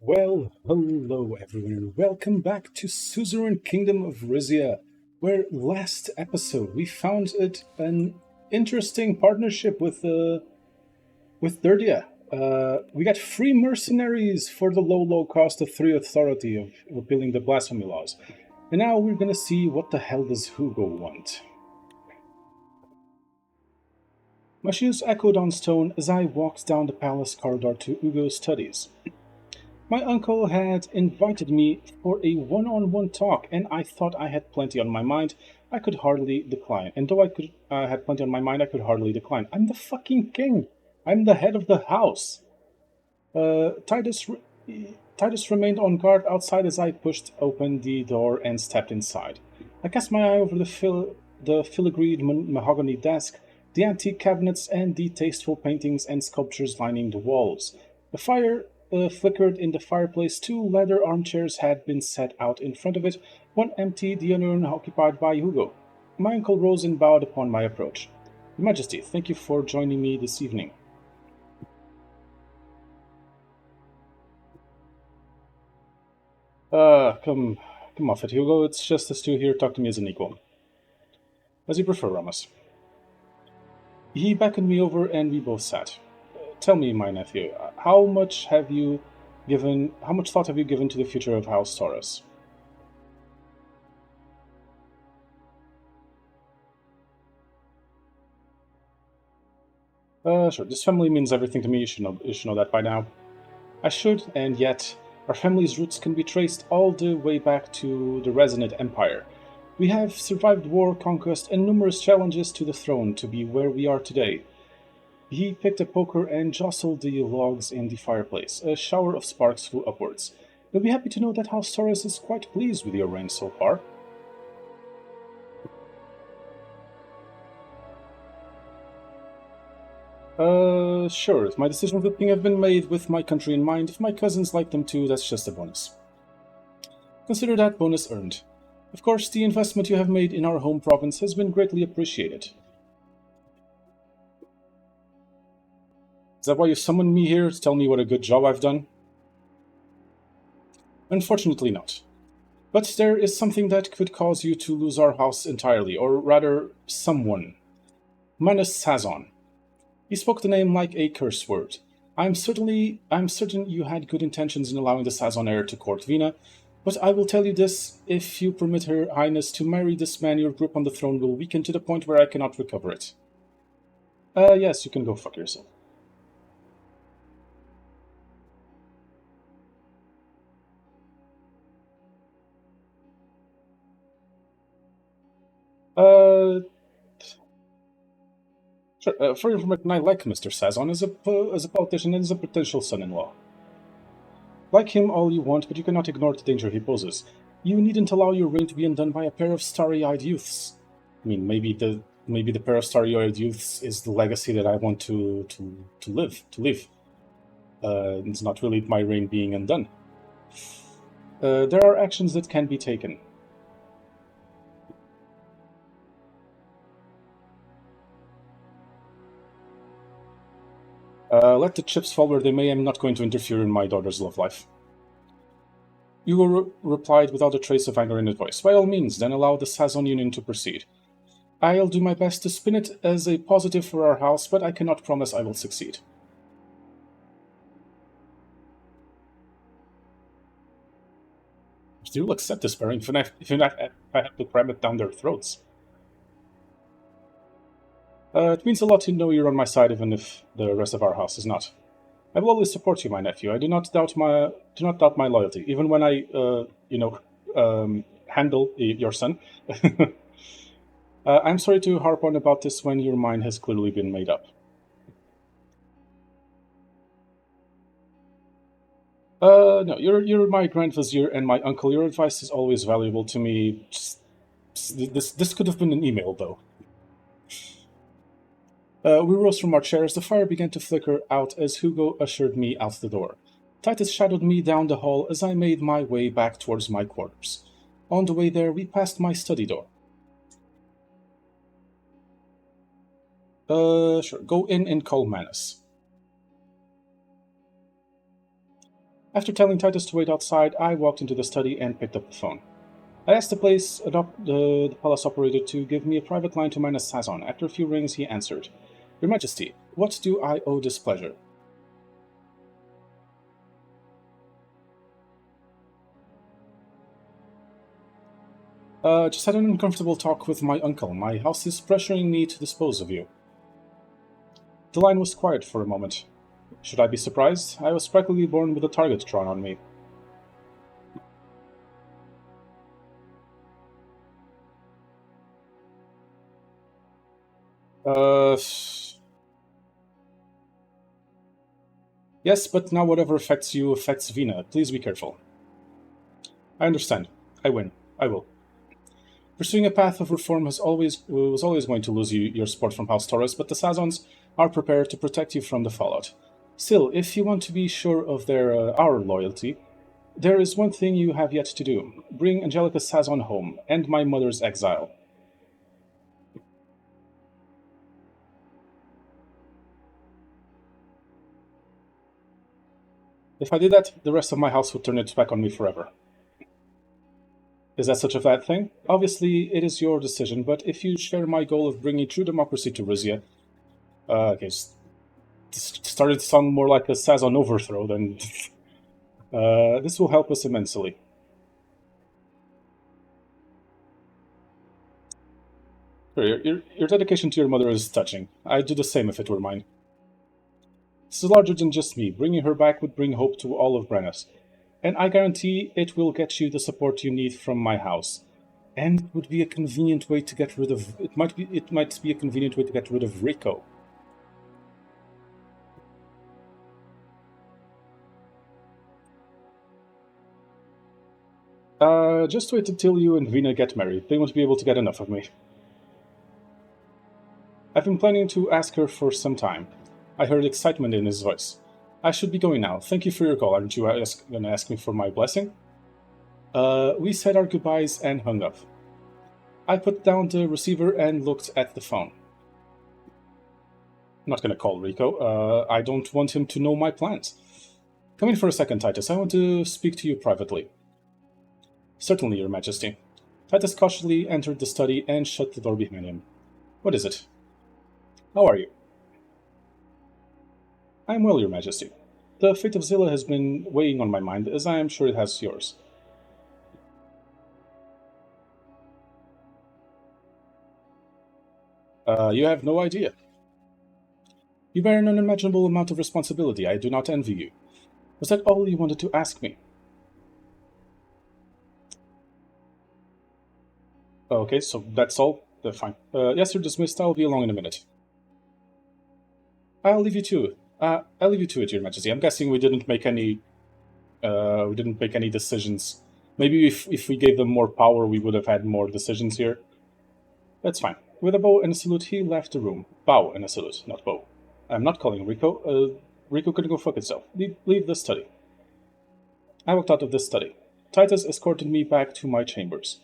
Well, hello everyone, welcome back to Suzerain Kingdom of Rizia, where last episode we found it an interesting partnership with Dirdia. We got free mercenaries for the low cost of 3 authority of repealing the blasphemy laws. And now we're gonna see what the hell does Hugo want. My shoes echoed on stone as I walked down the palace corridor to Hugo's studies. My uncle had invited me for a one-on-one talk, and I thought I had plenty on my mind. I could hardly decline. And though I had plenty on my mind, I could hardly decline. I'm the fucking king. I'm the head of the house. Uh, Titus, Titus remained on guard outside as I pushed open the door and stepped inside. I cast my eye over the filigreed mahogany desk, the antique cabinets, and the tasteful paintings and sculptures lining the walls. The fire flickered in the fireplace. Two leather armchairs had been set out in front of it, one empty, the other occupied by Hugo. My uncle rose and bowed upon my approach. Your Majesty, thank you for joining me this evening. Come off it, Hugo. It's just us two here. Talk to me as an equal. As you prefer, Ramos. He beckoned me over and we both sat. Tell me, my nephew, how much thought have you given to the future of House Taurus? Sure. This family means everything to me. You should know that by now. I should, and yet, our family's roots can be traced all the way back to the Resonant Empire. We have survived war, conquest, and numerous challenges to the throne to be where we are today. He picked a poker and jostled the logs in the fireplace. A shower of sparks flew upwards. You'll be happy to know that House Taurus is quite pleased with your reign so far. Sure. If my decisions with Ping have been made with my country in mind, if my cousins like them too, that's just a bonus. Consider that bonus earned. Of course, the investment you have made in our home province has been greatly appreciated. Is that why you summoned me here, to tell me what a good job I've done? Unfortunately not. But there is something that could cause you to lose our house entirely, or rather, someone. Manus Sazon. He spoke the name like a curse word. I'm certain you had good intentions in allowing the Sazon heir to court Vina, but I will tell you this, if you permit Her Highness to marry this man, your grip on the throne will weaken to the point where I cannot recover it. Yes, you can go fuck yourself. Uh, sure, for your information, I like Mr. Sazon as a politician and as a potential son-in-law. Like him all you want, but you cannot ignore the danger he poses. You needn't allow your reign to be undone by a pair of starry-eyed youths. I mean, maybe the pair of starry-eyed youths is the legacy that I want to live. It's not really my reign being undone. There are actions that can be taken. Let the chips fall where they may. I'm not going to interfere in my daughter's love life. Hugo replied without a trace of anger in his voice. By all means, then allow the Sazon Union to proceed. I'll do my best to spin it as a positive for our house, but I cannot promise I will succeed. You'll accept this pairing if I have to cram it down their throats. It means a lot to know you're on my side, even if the rest of our house is not. I will always support you, my nephew. I do not doubt my loyalty, even when I, handle your son. I'm sorry to harp on about this when your mind has clearly been made up. No, you're my Grand Vizier and my uncle. Your advice is always valuable to me. This could have been an email, though. We rose from our chairs. The fire began to flicker out as Hugo ushered me out the door. Titus shadowed me down the hall as I made my way back towards my quarters. On the way there, we passed my study door. Sure. Go in and call Manus. After telling Titus to wait outside, I walked into the study and picked up the phone. I asked the palace operator to give me a private line to Minus Sazon. After a few rings, he answered. Your Majesty, what do I owe this pleasure? Just had an uncomfortable talk with my uncle. My house is pressuring me to dispose of you. The line was quiet for a moment. Should I be surprised? I was practically born with a target drawn on me. Uh... Yes, but now whatever affects you affects Vina. Please be careful. I understand. I win. I will. Pursuing a path of reform was always going to lose you your support from House Taurus, but the Sazons are prepared to protect you from the fallout. Still, if you want to be sure of our loyalty, there is one thing you have yet to do. Bring Angelica Sazon home, end my mother's exile. If I did that, the rest of my house would turn its back on me forever. Is that such a bad thing? Obviously, it is your decision, but if you share my goal of bringing true democracy to Rizia, okay, started to sound more like a Sazon overthrow than... this will help us immensely. Your dedication to your mother is touching. I'd do the same if it were mine. This is larger than just me. Bringing her back would bring hope to all of Brennus. And I guarantee it will get you the support you need from my house. And it would be a convenient way to get rid of... It might be a convenient way to get rid of Rico. Just wait until you and Vina get married. They won't be able to get enough of me. I've been planning to ask her for some time. I heard excitement in his voice. I should be going now. Thank you for your call. Aren't you going to ask me for my blessing? We said our goodbyes and hung up. I put down the receiver and looked at the phone. I'm not going to call Rico. I don't want him to know my plans. Come in for a second, Titus. I want to speak to you privately. Certainly, Your Majesty. Titus cautiously entered the study and shut the door behind him. What is it? How are you? I am well, Your Majesty. The fate of Zilla has been weighing on my mind, as I am sure it has yours. You have no idea. You bear an unimaginable amount of responsibility. I do not envy you. Was that all you wanted to ask me? Okay, so that's all? Fine. Yes, you're dismissed. I'll be along in a minute. I'll leave you to it. I'll leave you to it, Your Majesty. I'm guessing we didn't make any decisions. Maybe if we gave them more power, we would have had more decisions here. That's fine. With a bow and a salute, he left the room. Bow and a salute, not bow. I'm not calling Rico. Rico could go fuck itself. Leave the study. I walked out of the study. Titus escorted me back to my chambers.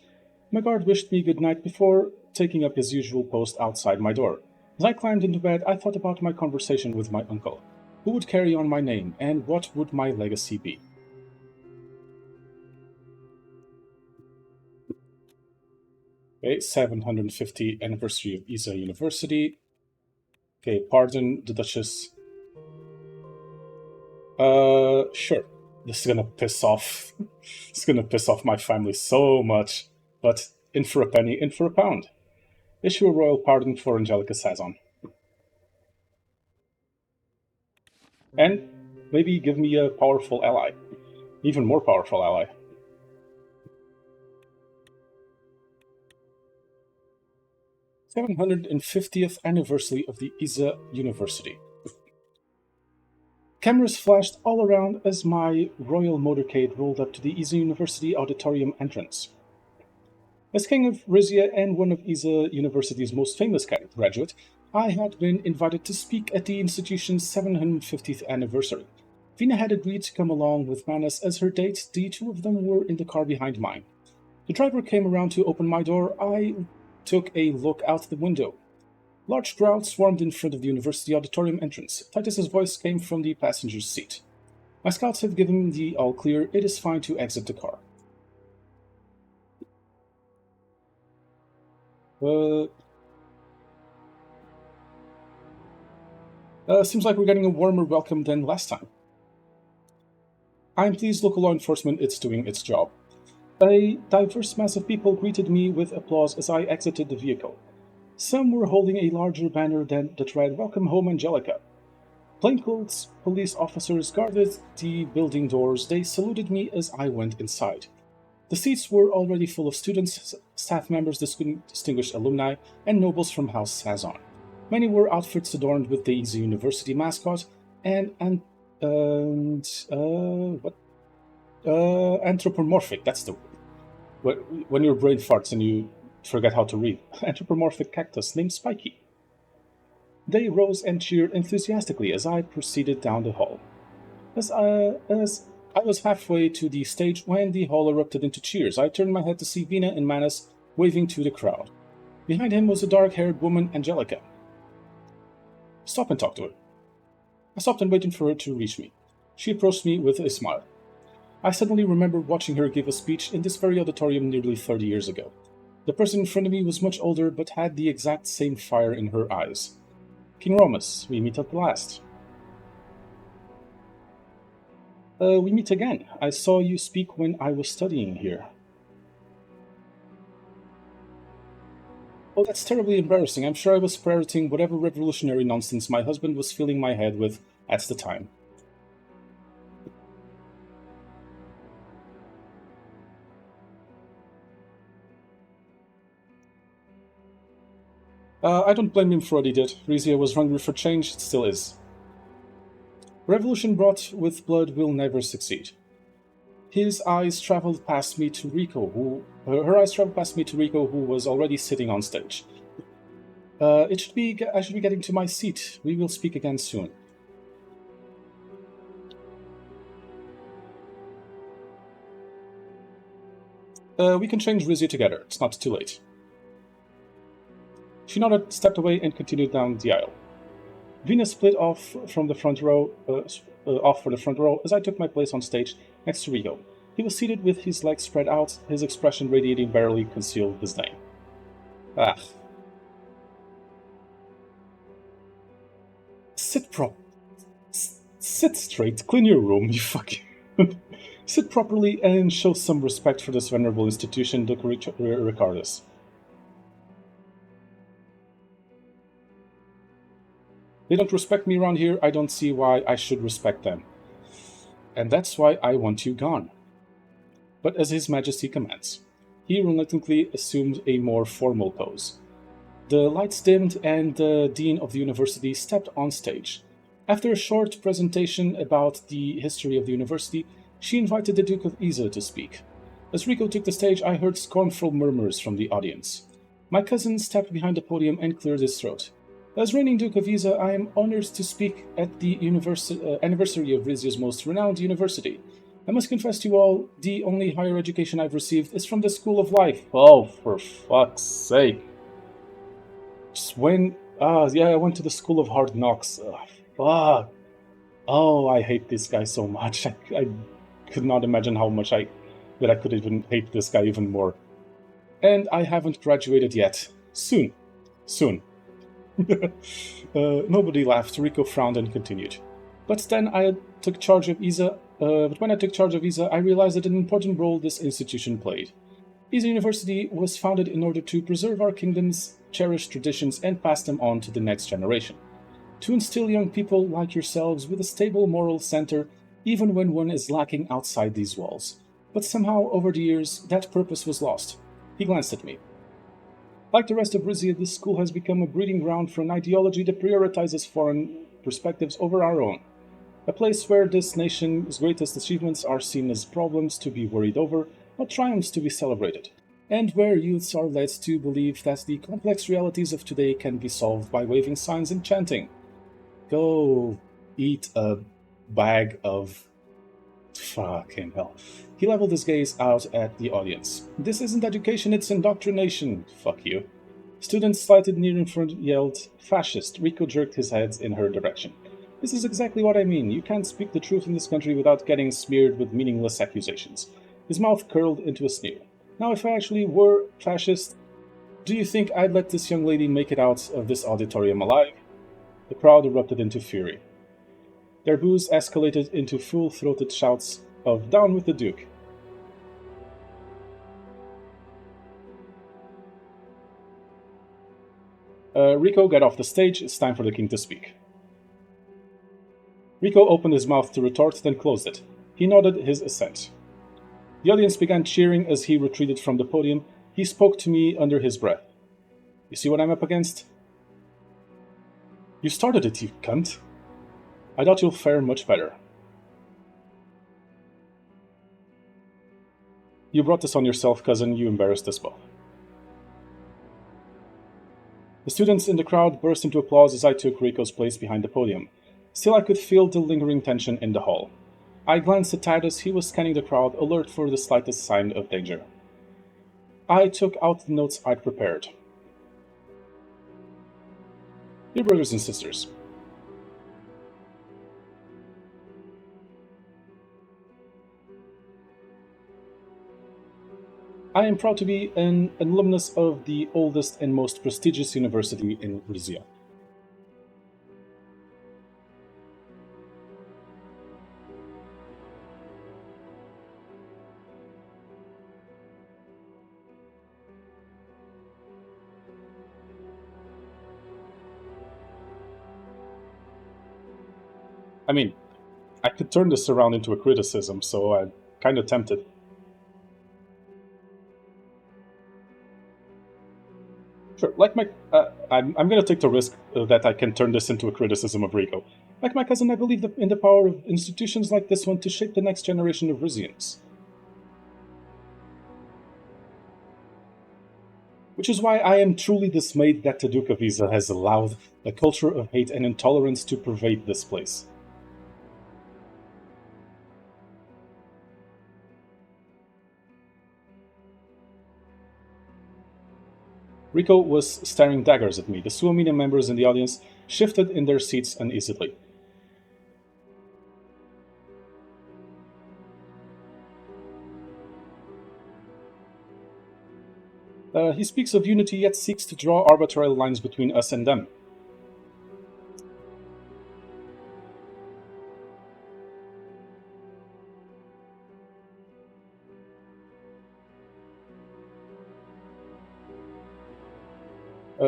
My guard wished me good night before taking up his usual post outside my door. As I climbed into bed, I thought about my conversation with my uncle. Who would carry on my name, and what would my legacy be? Okay, 750th anniversary of Isa University. Okay, pardon the Duchess. Sure. This is gonna piss off. It's gonna piss off my family so much. But in for a penny, in for a pound. Issue a royal pardon for Angelica Sazon. And maybe give me a powerful ally. Even more powerful ally. th anniversary of the Isa University. Cameras flashed all around as my royal motorcade rolled up to the Isa University auditorium entrance. As King of Rizia and one of Isa University's most famous graduate, I had been invited to speak at the institution's 750th anniversary. Vina had agreed to come along with Manus as her date. The two of them were in the car behind mine. The driver came around to open my door. I took a look out the window. Large crowds swarmed in front of the university auditorium entrance. Titus's voice came from the passenger's seat. My scouts have given the all clear. It is fine to exit the car. Uh, Seems like we're getting a warmer welcome than last time. I'm pleased local law enforcement is doing its job. A diverse mass of people greeted me with applause as I exited the vehicle. Some were holding a larger banner than that read, "Welcome home, Angelica." Plainclothes police officers guarded the building doors. They saluted me as I went inside. The seats were already full of students, staff members, distinguished alumni, and nobles from House Sazon. Many were outfits adorned with the Easy University mascot and what anthropomorphic. That's the when your brain farts and you forget how to read. Anthropomorphic cactus named Spiky. They rose and cheered enthusiastically as I proceeded down the hall. As I was halfway to the stage when the hall erupted into cheers. I turned my head to see Vina and Manus waving to the crowd. Behind him was a dark-haired woman, Angelica. "Stop and talk to her." I stopped and waited for her to reach me. She approached me with a smile. I suddenly remembered watching her give a speech in this very auditorium nearly 30 years ago. The person in front of me was much older but had the exact same fire in her eyes. "King Romus, we meet at last." We meet again. I saw you speak when I was studying here." "Oh, that's terribly embarrassing. I'm sure I was parroting whatever revolutionary nonsense my husband was filling my head with at the time." I don't blame him for what he did. Rizia was hungry for change, it still is. "Revolution brought with blood will never succeed." His eyes traveled past me to Rico, her eyes traveled past me to Rico, who was already sitting on stage. I should be getting to my seat. We will speak again soon." We can change Rizia together. It's not too late." She nodded, stepped away, and continued down the aisle. Venus split off from the front row, off for the front row as I took my place on stage next to Rico. He was seated with his legs spread out, his expression radiating barely concealed disdain. "Ah. Sit straight, clean your room, you fucking... Sit properly and show some respect for this venerable institution, Duke Ricardus." "They don't respect me around here. I don't see why I should respect them. And that's why I want you gone." But as His Majesty commands, he reluctantly assumed a more formal pose. The lights dimmed and the Dean of the University stepped on stage. After a short presentation about the history of the university, she invited the Duke of Isa to speak. As Rico took the stage, I heard scornful murmurs from the audience. My cousin stepped behind the podium and cleared his throat. "As reigning Duke of Isa, I am honored to speak at the anniversary of Rizia's most renowned university. I must confess to you all, the only higher education I've received is from the School of Life." Oh, for fuck's sake. I went to the School of Hard Knocks. Fuck. Oh, I hate this guy so much. I could not imagine how much that I could even hate this guy even more. "And I haven't graduated yet. Soon. Soon." Nobody laughed. Rico frowned and continued. But when I took charge of Isa, I realized that an important role this institution played. Isa University was founded in order to preserve our kingdom's cherished traditions and pass them on to the next generation. To instill young people like yourselves with a stable moral center, even when one is lacking outside these walls. But somehow, over the years, that purpose was lost. He glanced at me. "Like the rest of Rizia, this school has become a breeding ground for an ideology that prioritizes foreign perspectives over our own. A place where this nation's greatest achievements are seen as problems to be worried over, not triumphs to be celebrated. And where youths are led to believe that the complex realities of today can be solved by waving signs and chanting. Go eat a bag of... fucking hell." He leveled his gaze out at the audience. "This isn't education, it's indoctrination. Fuck you." Students sighted near in front yelled, "Fascist." Rico jerked his head in her direction. This is exactly what I mean. You can't speak the truth in this country without getting smeared with meaningless accusations. His mouth curled into a sneer. Now, if I actually were fascist, do you think I'd let this young lady make it out of this auditorium alive? The crowd erupted into fury. Their boos escalated into full-throated shouts of "Down with the Duke!" Rico, get off the stage. It's time for the king to speak. Rico opened his mouth to retort, then closed it. He nodded his assent. The audience began cheering as he retreated from the podium. He spoke to me under his breath. You see what I'm up against? You started it, you cunt. I doubt you'll fare much better. You brought this on yourself, cousin. You embarrassed us both. The students in the crowd burst into applause as I took Rico's place behind the podium. Still, I could feel the lingering tension in the hall. I glanced at Titus. He was scanning the crowd, alert for the slightest sign of danger. I took out the notes I'd prepared. Dear brothers and sisters, I am proud to be an alumnus of the oldest and most prestigious university in Rizia. I mean, I could turn this around into a criticism, so I'm kind of tempted. Sure, like my, I'm going to take the risk that I can turn this into a criticism of Rico. Like my cousin, I believe in the power of institutions like this one to shape the next generation of Rizians. Which is why I am truly dismayed that the Duke of Isa has allowed a culture of hate and intolerance to pervade this place. Rico was staring daggers at me. The Suominen members in the audience shifted in their seats uneasily. He speaks of unity yet seeks to draw arbitrary lines between us and them.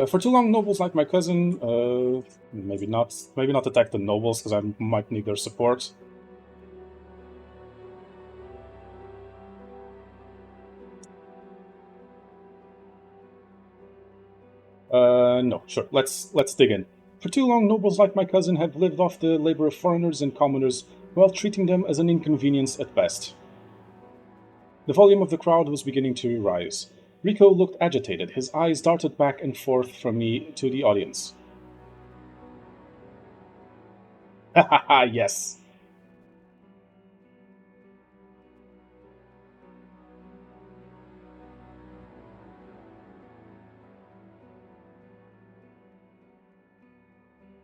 For too long, nobles like my cousin, maybe not attack the nobles because I might need their support. No, sure. Let's dig in. For too long, nobles like my cousin have lived off the labor of foreigners and commoners while treating them as an inconvenience at best. The volume of the crowd was beginning to rise. Rico looked agitated. His eyes darted back and forth from me to the audience. Ha ha ha, yes.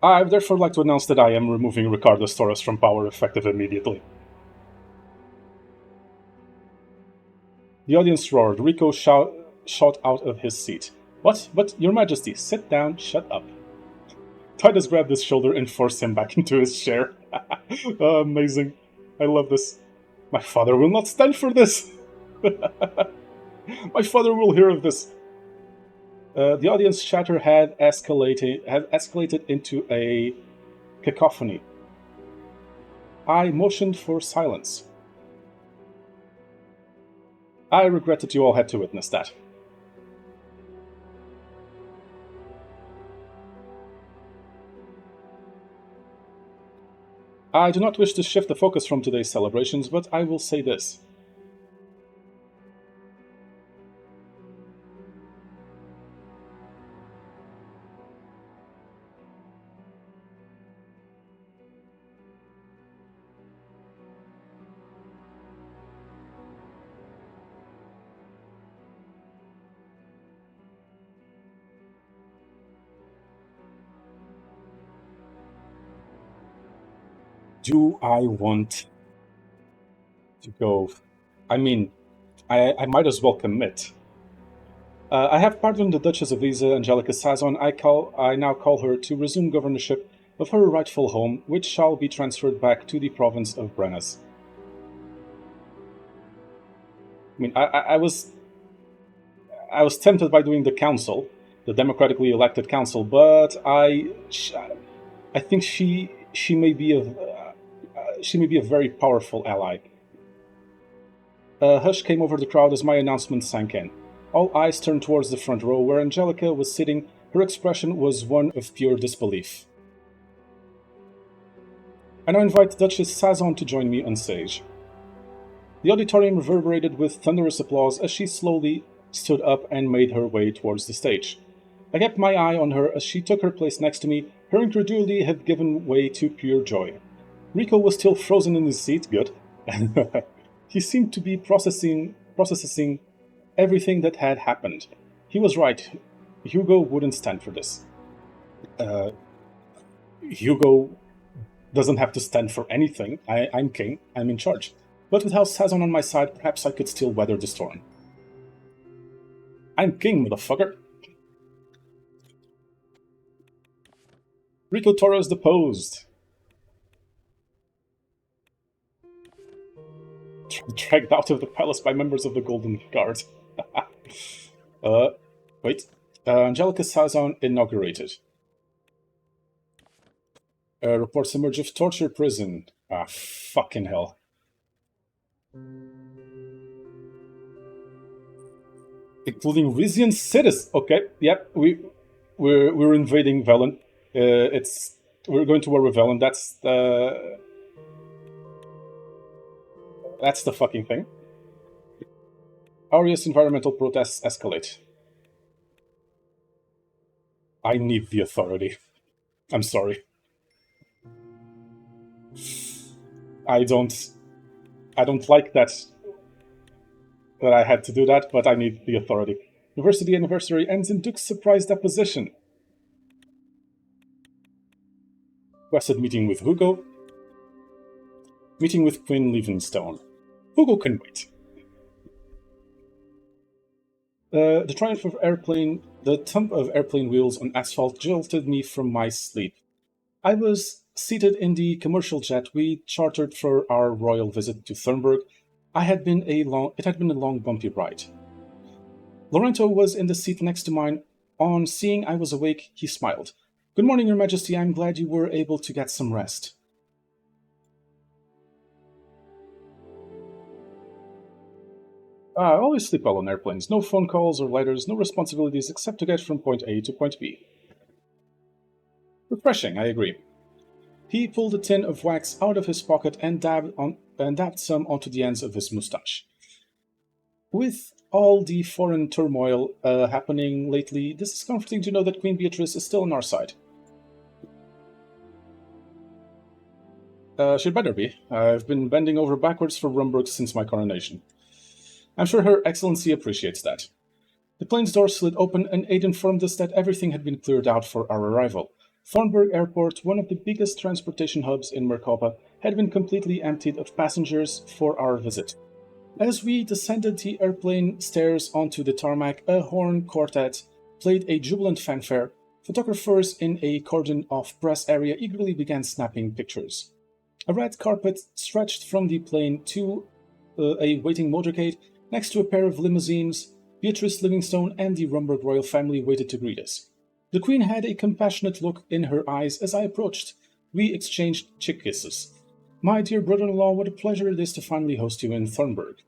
I'd therefore like to announce that I am removing Ricardo Torres from power effective immediately. The audience roared. Rico shot out of his seat. What? But, Your Majesty, sit down, shut up. Titus grabbed his shoulder and forced him back into his chair. Oh, amazing. I love this. My father will not stand for this. My father will hear of this. The audience chatter had escalated into a cacophony. I motioned for silence. I regret that you all had to witness that. I do not wish to shift the focus from today's celebrations, but I will say this. Do I want to go? I mean, I might as well commit. I have pardoned the Duchess of Rizia, Angelica Sazon. I now call her to resume governorship of her rightful home, which shall be transferred back to the province of Brenas. I mean, I was tempted by doing the council, the democratically elected council, but I think she may be a very powerful ally. A hush came over the crowd as my announcement sank in. All eyes turned towards the front row where Angelica was sitting. Her expression was one of pure disbelief. I now invite Duchess Sazon to join me on stage. The auditorium reverberated with thunderous applause as she slowly stood up and made her way towards the stage. I kept my eye on her as she took her place next to me. Her incredulity had given way to pure joy. Rico was still frozen in his seat, good. He seemed to be processing everything that had happened. He was right. Hugo wouldn't stand for this. Uh, Hugo doesn't have to stand for anything. I'm king. I'm in charge. But with House Sazon on my side, perhaps I could still weather the storm. I'm king, motherfucker. Rico Torres deposed. Dragged out of the palace by members of the Golden Guard. uh, wait. Angelica Sazon inaugurated. Reports emerge of torture prison. Ah, fucking hell. Including Rizian cities. Okay, yep, we're invading Velen. It's we're going to war with Velen. That's the fucking thing. Arius environmental protests escalate. I need the authority. I'm sorry. I don't like that I had to do that, but I need the authority. University anniversary ends in Duke's surprise deposition. Requested meeting with Hugo. Meeting with Queen Livingstone. Hugo can wait. The triumph of airplane, the thump of airplane wheels on asphalt jolted me from my sleep. I was seated in the commercial jet we chartered for our royal visit to Thornburg. It had been a long, bumpy ride. Lorenzo was in the seat next to mine. On seeing I was awake, he smiled. "Good morning, Your Majesty. I'm glad you were able to get some rest." I always sleep well on airplanes. No phone calls or letters, no responsibilities except to get from point A to point B. Refreshing, I agree. He pulled a tin of wax out of his pocket and dabbed some onto the ends of his moustache. With all the foreign turmoil happening lately, this is comforting to know that Queen Beatrice is still on our side. She'd better be. I've been bending over backwards for Rumburg since my coronation. I'm sure Her Excellency appreciates that. The plane's door slid open, and Aid informed us that everything had been cleared out for our arrival. Thornburg Airport, one of the biggest transportation hubs in Merkaba, had been completely emptied of passengers for our visit. As we descended the airplane stairs onto the tarmac, a horn quartet played a jubilant fanfare. Photographers in a cordon-off press area eagerly began snapping pictures. A red carpet stretched from the plane to a waiting motorcade. Next to a pair of limousines, Beatrice Livingstone and the Rumburg royal family waited to greet us. The Queen had a compassionate look in her eyes as I approached. We exchanged chick kisses. "My dear brother-in-law, what a pleasure it is to finally host you in Thornburg."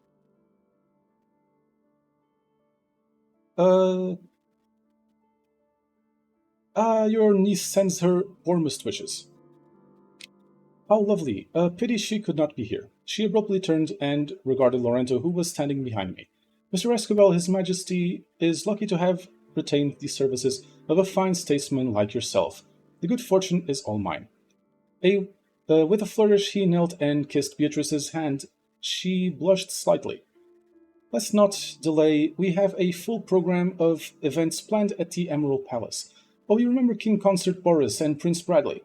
Uh, your niece sends her warmest wishes. How lovely. Pity she could not be here. She abruptly turned and regarded Lorenzo, who was standing behind me. "Mr. Escobar, His Majesty is lucky to have retained the services of a fine statesman like yourself. The good fortune is all mine." With a flourish, he knelt and kissed Beatrice's hand. She blushed slightly. "Let's not delay. We have a full program of events planned at the Emerald Palace. Oh, you remember King Consort Boris and Prince Bradley?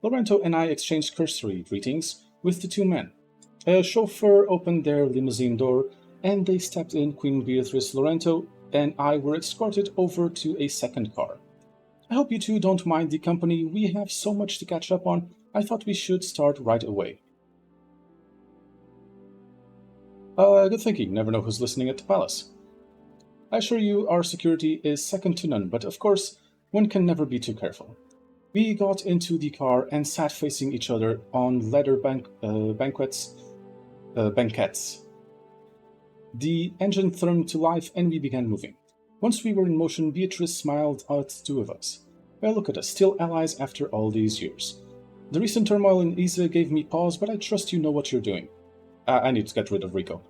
Lorenzo and I exchanged cursory greetings with the two men. A chauffeur opened their limousine door, and they stepped in. Queen Beatrice, Lorenzo, and I were escorted over to a second car. I hope you two don't mind the company. We have so much to catch up on. I thought we should start right away. Good thinking. Never know who's listening at the palace. I assure you our security is second to none, but of course, one can never be too careful. We got into the car and sat facing each other on leather banquettes. The engine thrummed to life and we began moving. Once we were in motion, Beatrice smiled at the two of us. Well, look at us, still allies after all these years. The recent turmoil in Rizia gave me pause, but I trust you know what you're doing. I need to get rid of Rico.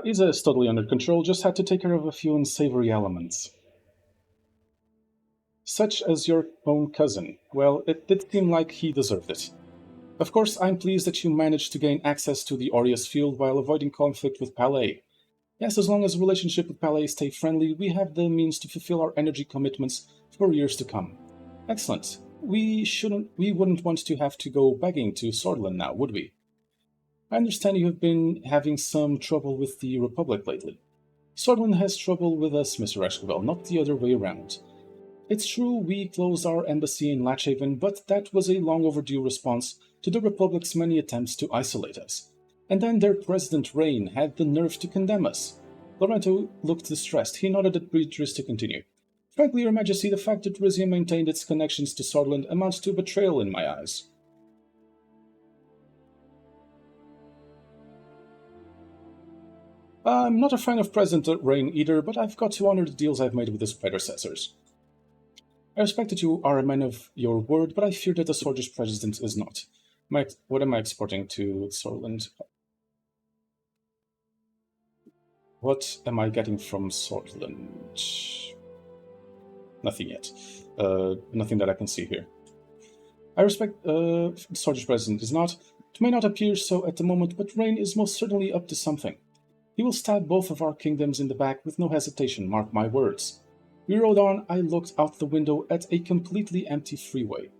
Isa is totally under control, just had to take care of a few unsavory elements. Such as your own cousin. Well, it did seem like he deserved it. Of course, I'm pleased that you managed to gain access to the Aureus field while avoiding conflict with Palais. Yes, as long as the relationship with Palais stay friendly, we have the means to fulfill our energy commitments for years to come. Excellent. We wouldn't want to have to go begging to Sordland now, would we? I understand you have been having some trouble with the Republic lately. Sordland has trouble with us, Mr. Esquivel, not the other way around. It's true we closed our embassy in Latchhaven, but that was a long overdue response to the Republic's many attempts to isolate us. And then their President Rain had the nerve to condemn us. Lorenzo looked distressed. He nodded at Beatrice to continue. Frankly, Your Majesty, the fact that Rizia maintained its connections to Sordland amounts to betrayal in my eyes. I'm not a fan of President Rain either, but I've got to honor the deals I've made with his predecessors. I respect that you are a man of your word, but I fear that the Swordfish president is not. What am I exporting to Sordland? What am I getting from Sordland? Nothing yet. Nothing that I can see here. I respect the Swordfish president is not. It may not appear so at the moment, but Rain is most certainly up to something. He will stab both of our kingdoms in the back with no hesitation, mark my words. We rode on. I looked out the window at a completely empty freeway.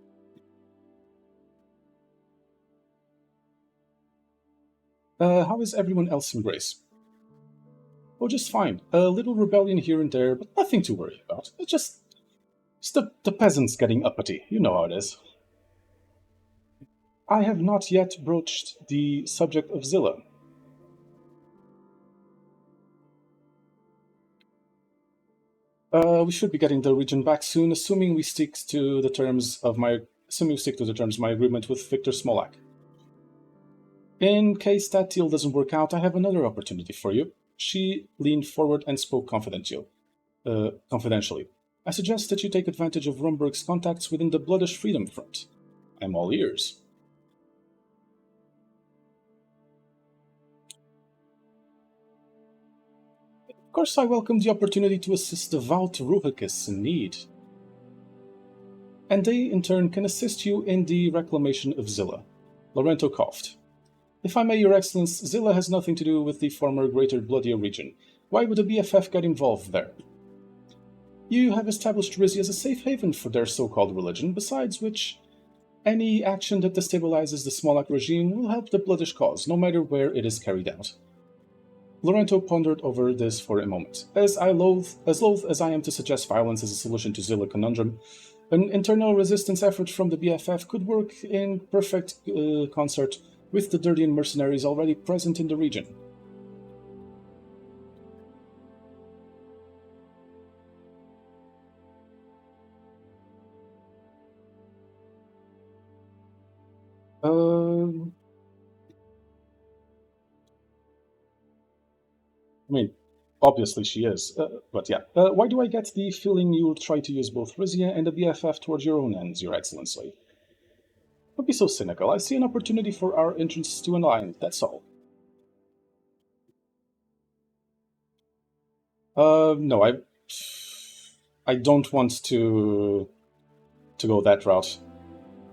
How is everyone else in Grace? Oh, just fine. A little rebellion here and there, but nothing to worry about. It's the peasants getting uppity. You know how it is. I have not yet broached the subject of Zilla. We should be getting the region back soon, assuming we stick to the terms of my agreement with Victor Smolak. In case that deal doesn't work out, I have another opportunity for you. She leaned forward and spoke confidentially. I suggest that you take advantage of Rumberg's contacts within the Bloodish Freedom Front. I'm all ears. Of course, I welcome the opportunity to assist devout Ruhicus in need. And they, in turn, can assist you in the reclamation of Zilla. Lorento coughed. If I may, Your Excellence, Zilla has nothing to do with the former Greater Bloodia region. Why would the BFF get involved there? You have established Rizia as a safe haven for their so-called religion, besides which, any action that destabilizes the Smolak regime will help the Bloodish cause, no matter where it is carried out. Lorento pondered over this for a moment. As loath as I am to suggest violence as a solution to Zilla conundrum, an internal resistance effort from the BFF could work in perfect concert with the Dirdian mercenaries already present in the region. I mean, obviously she is, but yeah. Why do I get the feeling you'll try to use both Rizia and the BFF towards your own ends, Your Excellency? Don't be so cynical. I see an opportunity for our interests to align, that's all. No, I don't want to go that route.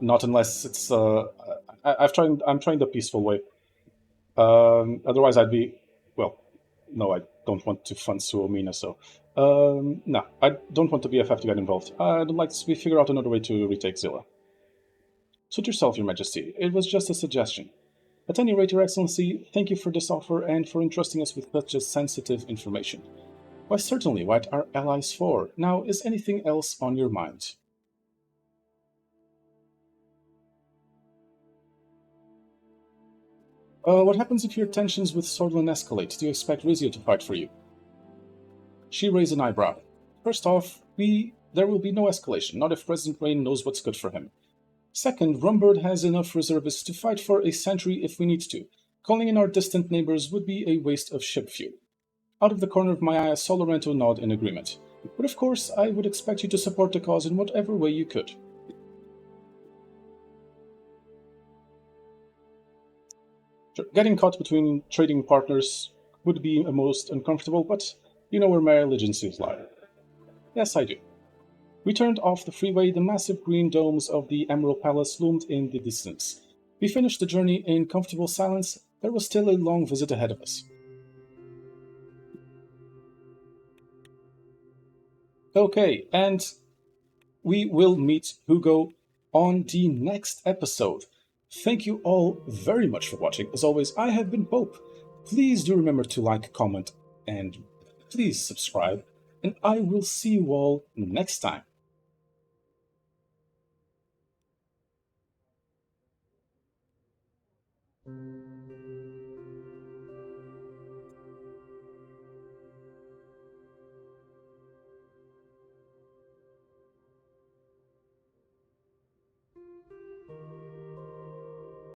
Not unless it's I'm trying the peaceful way. Otherwise, I'd be, well, no, I don't want to fund Suomina, so. No, I don't want the BFF to get involved. I'd like to figure out another way to retake Zilla. Suit yourself, Your Majesty. It was just a suggestion. At any rate, Your Excellency, thank you for this offer and for entrusting us with such a sensitive information. Why, certainly, what are allies for? Now, is anything else on your mind? What happens if your tensions with Sordlin escalate? Do you expect Rizia to fight for you? She raised an eyebrow. First off, there will be no escalation, not if President Rain knows what's good for him. Second, Rumbird has enough reservists to fight for a century if we need to. Calling in our distant neighbors would be a waste of ship fuel. Out of the corner of my eye, I saw Lorento nod in agreement. But of course, I would expect you to support the cause in whatever way you could. Sure, getting caught between trading partners would be most uncomfortable, but you know where my allegiances lie. Yes, I do. We turned off the freeway. The massive green domes of the Emerald Palace loomed in the distance. We finished the journey in comfortable silence. There was still a long visit ahead of us. Okay, and we will meet Hugo on the next episode. Thank you all very much for watching. As always, I have been Pope. Please do remember to like, comment, and please subscribe. And I will see you all next time.